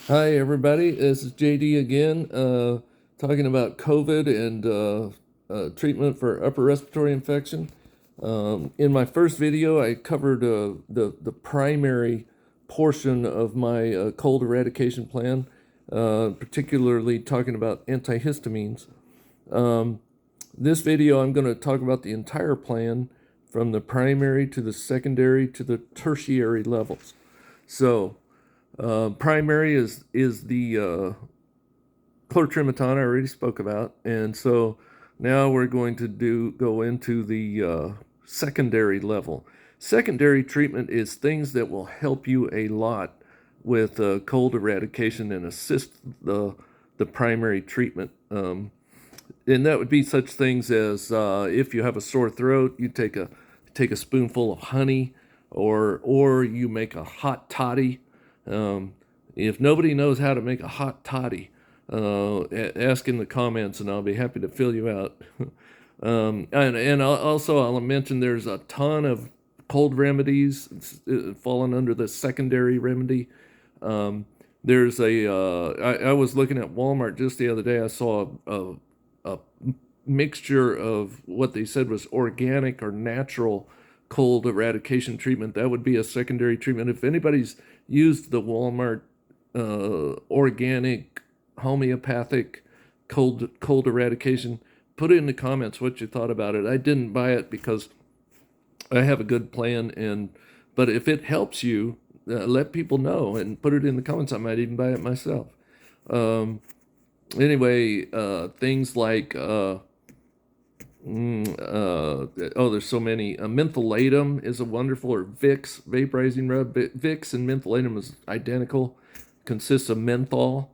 Hi, everybody. This is JD again, talking about COVID and treatment for upper respiratory infection. In my first video, I covered the primary portion of my cold eradication plan, particularly talking about antihistamines. This video, I'm going to talk about the entire plan from the primary to the secondary to the tertiary levels. So, primary is the chlortrimeton I already spoke about, and so now we're going to go into the secondary level. Secondary treatment is things that will help you a lot with cold eradication and assist the primary treatment. And that would be such things as if you have a sore throat, you take a spoonful of honey, or you make a hot toddy. If nobody knows how to make a hot toddy, ask in the comments, and I'll be happy to fill you out. And also I'll mention there's a ton of cold remedies falling under the secondary remedy. There's I was looking at Walmart just the other day. I saw a mixture of what they said was organic or natural cold eradication treatment. That would be a secondary treatment. If anybody's used the Walmart organic homeopathic cold eradication, put it in the comments what you thought about it. I didn't buy it because I have a good plan, but if it helps you, let people know and put it in the comments. I might even buy it myself. Um, anyway, things like there's so many. Mentholatum is a wonderful, or Vicks vaporizing rub. Vicks and mentholatum is identical. Consists of menthol.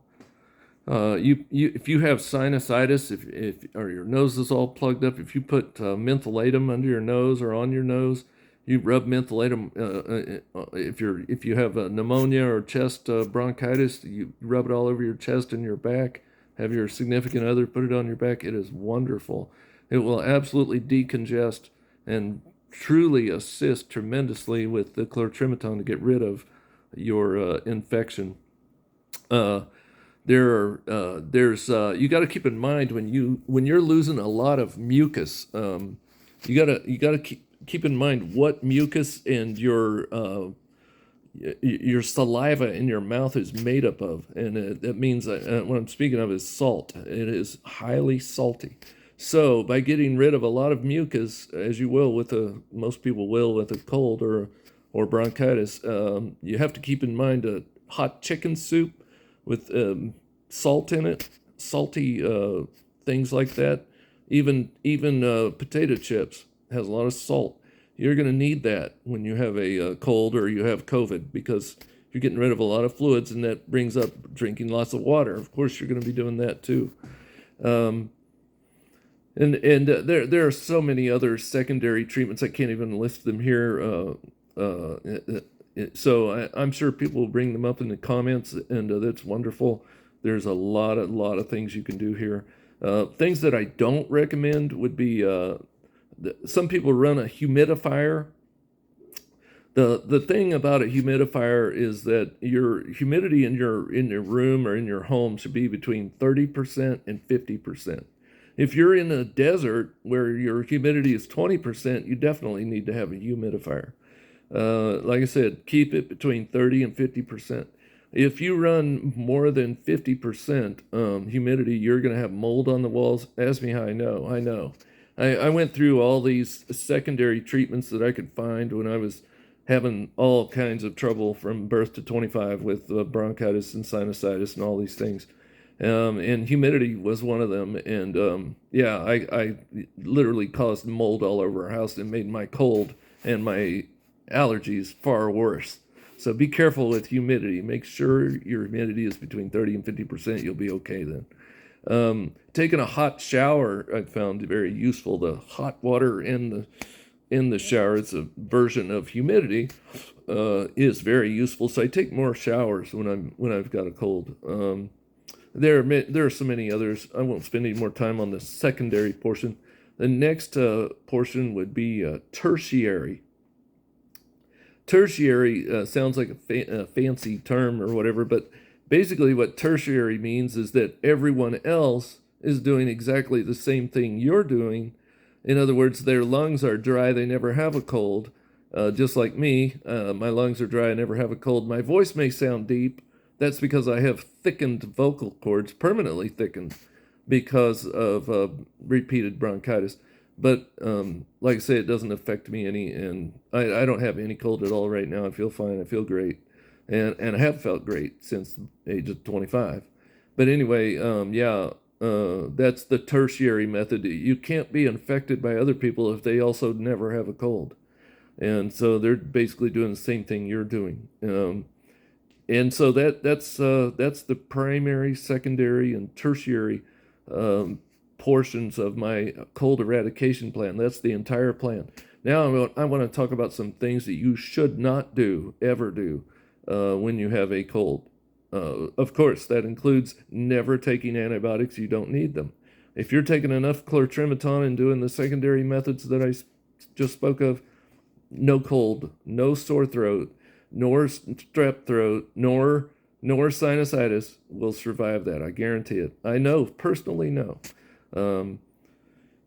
If you have sinusitis, if or your nose is all plugged up, if you put mentholatum under your nose or on your nose, you rub mentholatum. If you have pneumonia or chest bronchitis, you rub it all over your chest and your back. Have your significant other put it on your back. It is wonderful. It will absolutely decongest and truly assist tremendously with the chlortrimeton to get rid of your infection. Uh, you got to keep in mind when you're losing a lot of mucus, you gotta keep in mind what mucus and your saliva in your mouth is made up of, and that means what I'm speaking of is salt. It is highly salty. So by getting rid of a lot of mucus, as you will with most people will with a cold or bronchitis, you have to keep in mind a hot chicken soup with salt in it, salty things like that. Even potato chips has a lot of salt. You're going to need that when you have a cold or you have COVID, because you're getting rid of a lot of fluids, and that brings up drinking lots of water. Of course, you're going to be doing that too. Um, and there are so many other secondary treatments. I can't even list them here. So I'm sure people will bring them up in the comments, and that's wonderful. There's a lot of things you can do here. Things that I don't recommend would be some people run a humidifier. The thing about a humidifier is that your humidity in your room or in your home should be between 30% and 50%. If you're in a desert where your humidity is 20%, you definitely need to have a humidifier. Like I said, keep it between 30 and 50%. If you run more than 50% humidity, you're going to have mold on the walls. Ask me how I know. I know. I went through all these secondary treatments that I could find when I was having all kinds of trouble from birth to 25 with bronchitis and sinusitis and all these things. And humidity was one of them. And yeah, I literally caused mold all over our house and made my cold and my allergies far worse. So be careful with humidity. Make sure your humidity is between 30 and 50%. You'll be okay then. Taking a hot shower I found very useful. The hot water in the shower, it's a version of humidity, is very useful. So I take more showers when I've got a cold. There are so many others. I won't spend any more time on the secondary portion. The next portion would be tertiary. Tertiary sounds like a fancy term or whatever, but Basically, what tertiary means is that everyone else is doing exactly the same thing you're doing. In other words, their lungs are dry, they never have a cold. Just like me, my lungs are dry, I never have a cold. My voice may sound deep. That's because I have thickened vocal cords, permanently thickened, because of repeated bronchitis. But like I say, it doesn't affect me any, and I don't have any cold at all right now. I feel fine. I feel great, and I have felt great since the age of 25. But anyway, yeah, that's the tertiary method. You can't be infected by other people if they also never have a cold, and so they're basically doing the same thing you're doing. And so that's the primary, secondary, and tertiary um, portions of my cold eradication plan. That's the entire plan. Now I want to talk about some things that you should not do, ever do, when you have a cold. Of course, that includes never taking antibiotics. You don't need them. If you're taking enough chlortrimeton and doing the secondary methods that I just spoke of, no cold, no sore throat, nor strep throat, nor sinusitis will survive that. I guarantee it. I know, personally know. Um,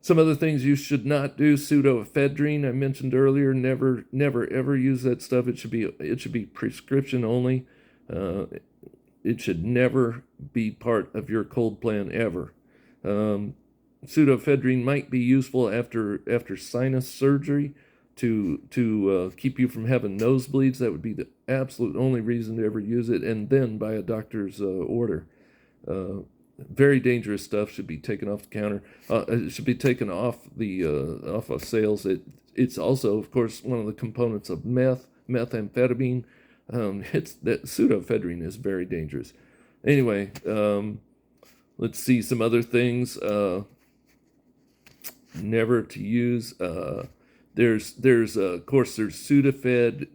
some other things you should not do: pseudoephedrine. I mentioned earlier. Never, ever use that stuff. It should be prescription only. It should never be part of your cold plan ever. Pseudoephedrine might be useful after sinus surgery to keep you from having nosebleeds. That would be the absolute only reason to ever use it, and then by a doctor's order. Very dangerous stuff. Should be taken off the counter. It should be taken off of sales. It's also, of course, one of the components of methamphetamine. It's that pseudoephedrine is very dangerous. Anyway, let's see some other things. Never to use. There's of course there's Sudafed.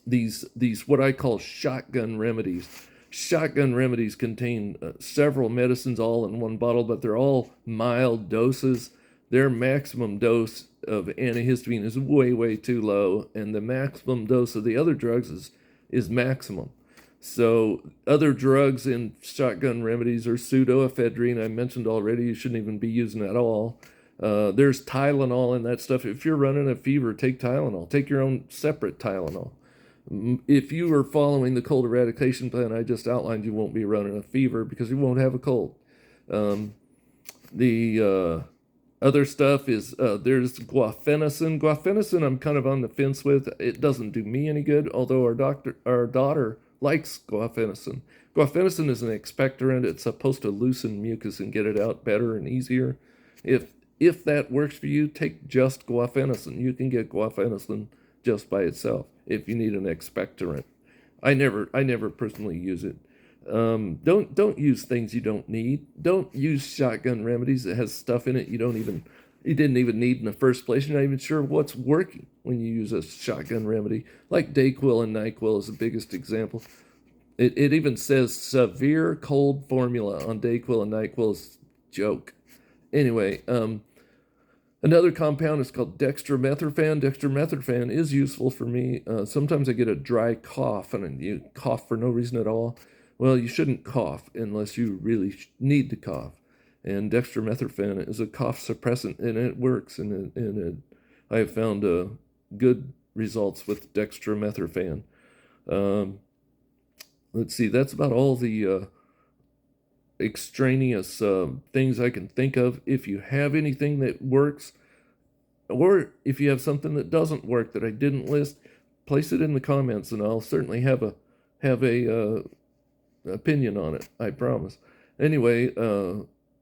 These what I call shotgun remedies. Shotgun remedies contain several medicines all in one bottle, but they're all mild doses. Their maximum dose of antihistamine is way too low, and the maximum dose of the other drugs is maximum. So other drugs in shotgun remedies are pseudoephedrine. I mentioned already. You shouldn't even be using at all. There's Tylenol in that stuff. If you're running a fever, take Tylenol. Take your own separate Tylenol. If you are following the cold eradication plan I just outlined, you won't be running a fever because you won't have a cold. The other stuff is there's guafenicin. Guafenicin I'm kind of on the fence with. It doesn't do me any good, although our daughter likes guafenicin. Guafenicin is an expectorant. It's supposed to loosen mucus and get it out better and easier. If that works for you, take just guafenicin. You can get guafenicin just by itself if you need an expectorant. I never personally use it. Don't use things you don't need. Don't use shotgun remedies that has stuff in it you didn't even need in the first place. You're not even sure what's working when you use a shotgun remedy. Like Dayquil and NyQuil is the biggest example. It even says severe cold formula on Dayquil and NyQuil is a joke. Anyway, another compound is called dextromethorphan. Dextromethorphan is useful for me. Sometimes I get a dry cough and you cough for no reason at all. Well, you shouldn't cough unless you really need to cough. And dextromethorphan is a cough suppressant, and it works. I have found good results with dextromethorphan. Let's see, that's about all the extraneous things I can think of. If you have anything that works, or if you have something that doesn't work that I didn't list, place it in the comments, and I'll certainly have a opinion on it. I promise. Anyway,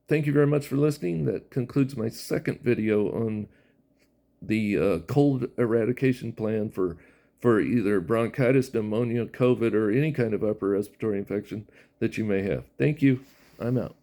thank you very much for listening. That concludes my second video on the cold eradication plan for either bronchitis, pneumonia, COVID, or any kind of upper respiratory infection that you may have. Thank you. I'm out.